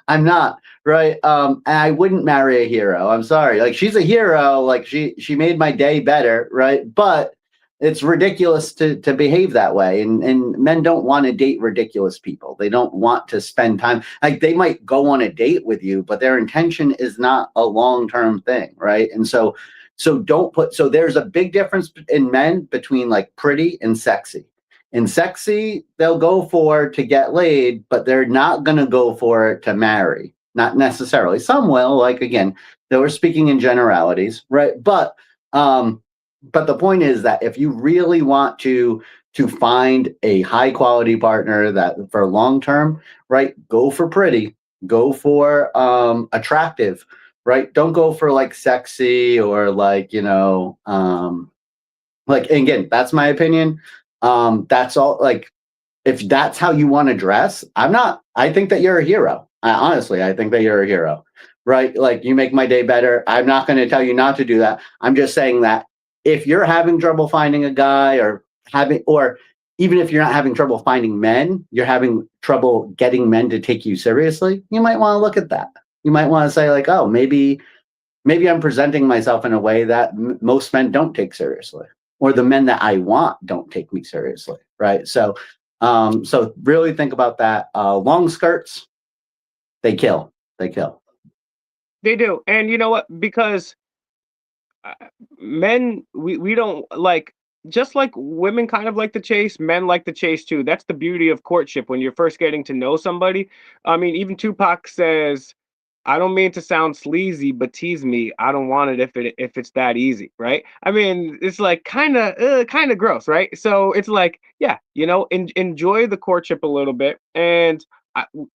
I'm not, right? And I wouldn't marry a hero. I'm sorry. Like, she's a hero. Like, she made my day better, right? But it's ridiculous to behave that way. And men don't want to date ridiculous people. They don't want to spend time. Like, they might go on a date with you, but their intention is not a long-term thing, right? And so there's a big difference in men between like pretty and sexy. And sexy, they'll go for to get laid, but they're not going to go for to marry. Not necessarily. Some will, like, again, they were speaking in generalities, right? But the point is that if you really want to find a high quality partner that for long term, right, go for pretty, go for attractive, right? Don't go for like sexy or like, like, again, that's my opinion. That's all. Like, if that's how you want to dress, I think that you're a hero. Honestly, I think that you're a hero, right? Like, you make my day better. I'm not going to tell you not to do that. I'm just saying that if you're having trouble finding a guy or even if you're not having trouble finding men, you're having trouble getting men to take you seriously, you might want to look at that. You might want to say like, oh, maybe I'm presenting myself in a way that most men don't take seriously, or the men that I want don't take me seriously, right? So really think about that. Long skirts, they kill. They kill. They do. And you know what? Because men, we don't like, just like women kind of like to chase, men like to chase too. That's the beauty of courtship when you're first getting to know somebody. I mean, even Tupac says, I don't mean to sound sleazy, but tease me. I don't want it if it's that easy, right? I mean, it's like kind of gross, right? So it's like, yeah, enjoy the courtship a little bit, and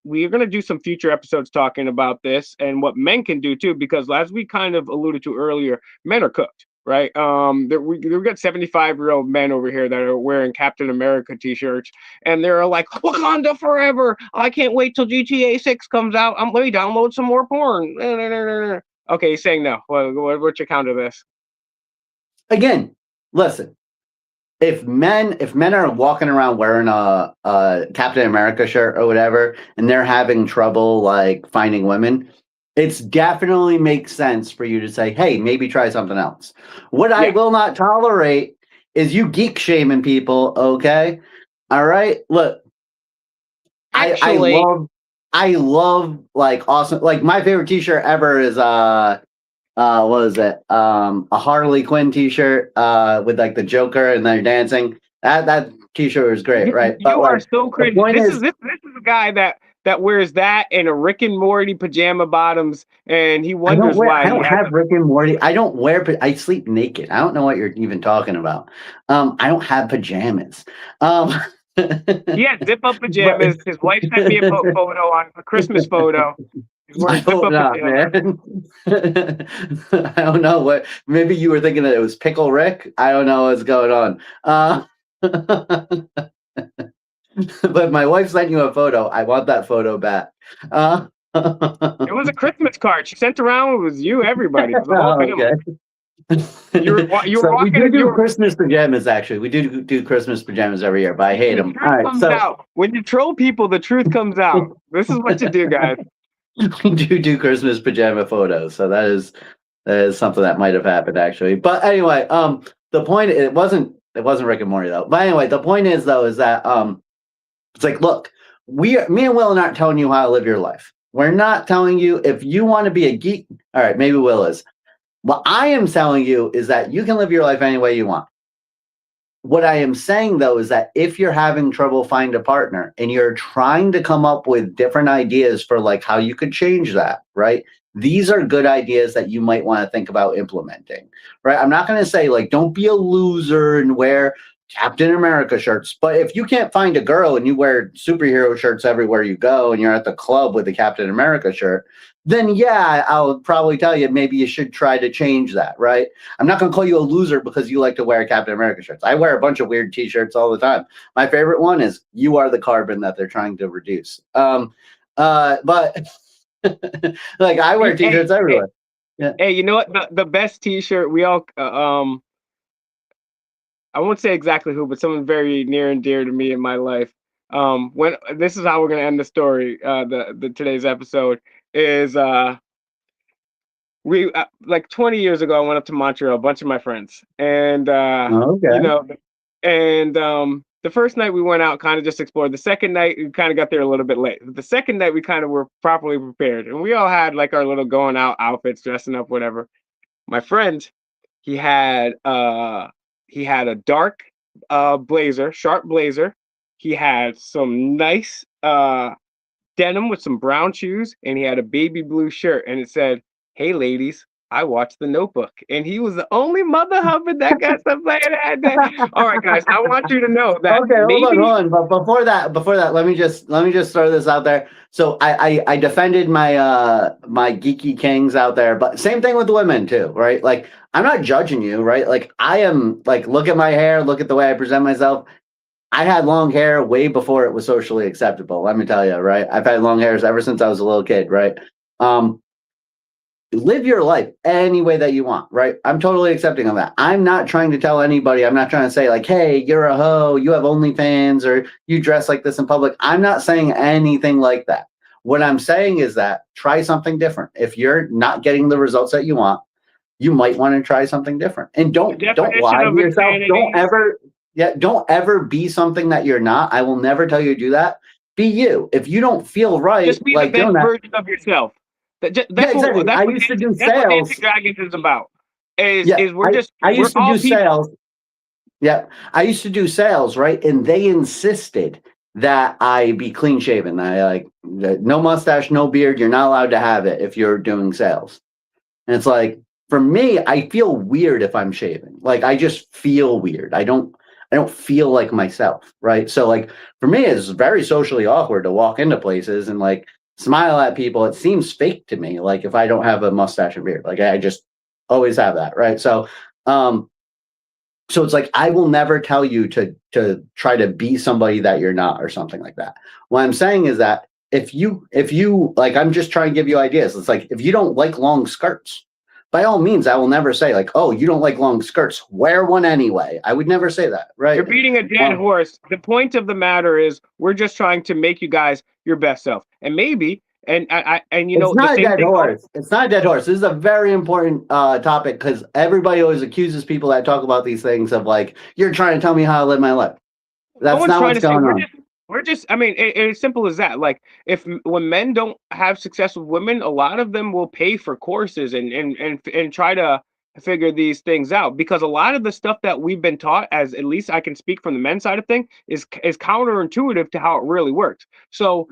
we are going to do some future episodes talking about this and what men can do too, because as we kind of alluded to earlier, men are cooked, right? We've got 75-year-old men over here that are wearing Captain America t-shirts, and they're like, Wakanda forever. I can't wait till GTA 6 comes out. Let me download some more porn. Okay, he's saying no. What's your counter to this? Again, listen. If men are walking around wearing a Captain America shirt or whatever, and they're having trouble like finding women, it's definitely makes sense for you to say, hey, maybe try something else. What I will not tolerate is you geek shaming people, okay? All right? Look, actually, I love like awesome, like my favorite t-shirt ever is what is it? A Harley Quinn t-shirt with like the Joker and they're dancing. That t-shirt was great, right? But you are so crazy. This is a guy that wears that and a Rick and Morty pajama bottoms, and he wonders why. I don't have Rick and Morty. I sleep naked. I don't know what you're even talking about. I don't have pajamas. Yeah, zip up pajamas. His wife sent me a photo on a Christmas photo. I hope not, man. I don't know what. Maybe you were thinking that it was Pickle Rick. I don't know what's going on. But my wife sent you a photo. I want that photo back. It was a Christmas card she sent around. It was you, everybody. It was the whole family. We do Christmas pajamas. Actually, we do Christmas pajamas every year, but I hate them. All right, so when you troll people, the truth comes out. This is what you do, guys. We do Christmas pajama photos, so that is something that might have happened actually. But anyway, the point, it wasn't Rick and Morty though. But anyway, the point is that it's like, look, me and Will aren't telling you how to live your life. We're not telling you if you want to be a geek. All right, maybe Will is. What I am telling you is that you can live your life any way you want. What I am saying, though, is that if you're having trouble finding a partner and you're trying to come up with different ideas for like how you could change that, right? These are good ideas that you might want to think about implementing, right? I'm not going to say like, don't be a loser and wear Captain America shirts. But if you can't find a girl and you wear superhero shirts everywhere you go and you're at the club with a Captain America shirt, then yeah, I'll probably tell you maybe you should try to change that, right? I'm not going to call you a loser because you like to wear Captain America shirts. I wear a bunch of weird t-shirts all the time. My favorite one is "You are the carbon that they're trying to reduce." But like I wear t-shirts everywhere. Yeah. Hey, you know what? The best t-shirt we all I won't say exactly who, but someone very near and dear to me in my life. When this is how we're gonna end the story, the today's episode is we like 20 years ago I went up to Montreal, a bunch of my friends, and the first night we went out, kind of just explored. The second night we kind of got there a little bit late. The second night we kind of were properly prepared, and we all had like our little going out outfits, dressing up, whatever. My friend, he had a dark blazer, sharp blazer. He had some nice denim with some brown shoes, and he had a baby blue shirt, and it said, "Hey ladies, I watched The Notebook." And he was the only mother hubbard that got something like that. All right, guys, I want you to know that. Okay, hold on. But before that, let me just throw this out there. So I defended my my geeky kings out there, but same thing with the women too, right? Like I'm not judging you, right? Like I am like, look at my hair, look at the way I present myself. I had long hair way before it was socially acceptable. Let me tell you, right? I've had long hairs ever since I was a little kid, right? live your life any way that you want, right? I'm totally accepting of that. I'm not trying to tell anybody, I'm not trying to say like, hey, you're a hoe, you have OnlyFans, or you dress like this in public. I'm not saying anything like that. What I'm saying is that try something different. If you're not getting the results that you want, you might want to try something different. And don't lie to yourself. Don't ever be something that you're not. I will never tell you to do that. Be you. If you don't feel right, just be like the best doing that, version of yourself. exactly. I used to do That's what sales. Dancing Dragons is about. Is I used to do sales. Yeah, I used to do sales, right? And they insisted that I be clean shaven. I like no mustache, no beard. You're not allowed to have it if you're doing sales. And it's like, for me, I feel weird if I'm shaving. Like I just feel weird. I don't feel like myself, right? So like for me, it's very socially awkward to walk into places and like smile at people. It seems fake to me. Like if I don't have a mustache and beard, like I just always have that, right? So so it's like I will never tell you to try to be somebody that you're not or something like that. What I'm saying is that if you like, I'm just trying to give you ideas. It's like if you don't like long skirts, by all means, I will never say like, oh, you don't like long skirts, wear one anyway. I would never say that, right? You're beating a dead horse. The point of the matter is we're just trying to make you guys your best self. And maybe and you know, it's not a dead horse. It's not a dead horse. This is a very important topic because everybody always accuses people that talk about these things of like, you're trying to tell me how to live my life. That's not what's going on. We're just, I mean, it's simple as that. Like, when men don't have success with women, a lot of them will pay for courses and try to figure these things out, because a lot of the stuff that we've been taught, as at least I can speak from the men's side of thing, is counterintuitive to how it really works. So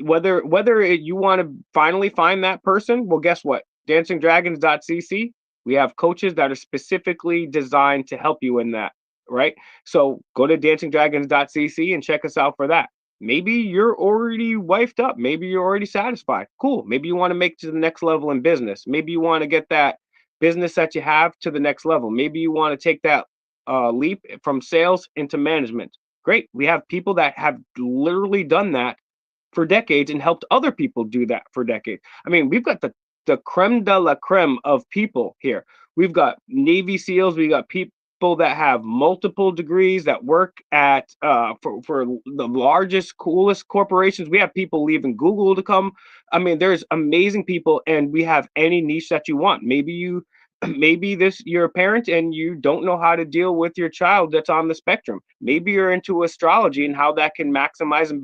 whether you want to finally find that person, well, guess what? DancingDragons.CC, we have coaches that are specifically designed to help you in that. Right? So go to DancingDragons.CC and check us out for that. Maybe you're already wifed up. Maybe you're already satisfied. Cool. Maybe you want to make it to the next level in business. Maybe you want to get that business that you have to the next level. Maybe you want to take that leap from sales into management. Great. We have people that have literally done that for decades and helped other people do that for decades. I mean, we've got the creme de la creme of people here. We've got Navy SEALs. We got people that have multiple degrees that work at for the largest, coolest corporations. We have people leaving Google to come. I mean, there's amazing people, and we have any niche that you want. Maybe you're a parent and you don't know how to deal with your child that's on the spectrum. Maybe you're into astrology and how that can maximize and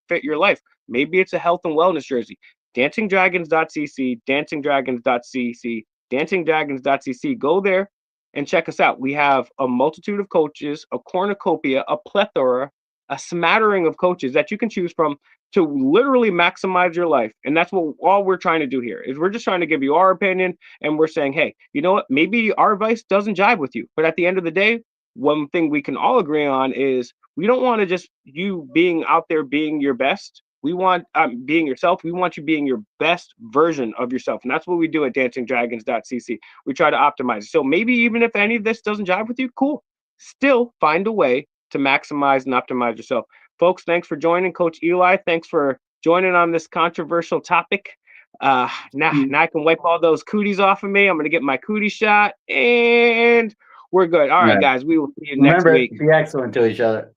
fit your life. Maybe it's a health and wellness jersey. DancingDragons.CC, DancingDragons.CC, DancingDragons.CC. Go there and check us out. We have a multitude of coaches, a cornucopia, a plethora, a smattering of coaches that you can choose from to literally maximize your life. And that's what all we're trying to do here is we're just trying to give you our opinion. And we're saying, hey, you know what? Maybe our advice doesn't jive with you. But at the end of the day, one thing we can all agree on is we don't want to just you being out there being your best. We want being yourself. We want you being your best version of yourself. And that's what we do at DancingDragons.CC. We try to optimize. So maybe even if any of this doesn't jive with you, cool. Still find a way to maximize and optimize yourself. Folks, thanks for joining. Coach Eli, thanks for joining on this controversial topic. Now I can wipe all those cooties off of me. I'm going to get my cootie shot, and we're good. All right, guys. We will see you next week. Be excellent to each other.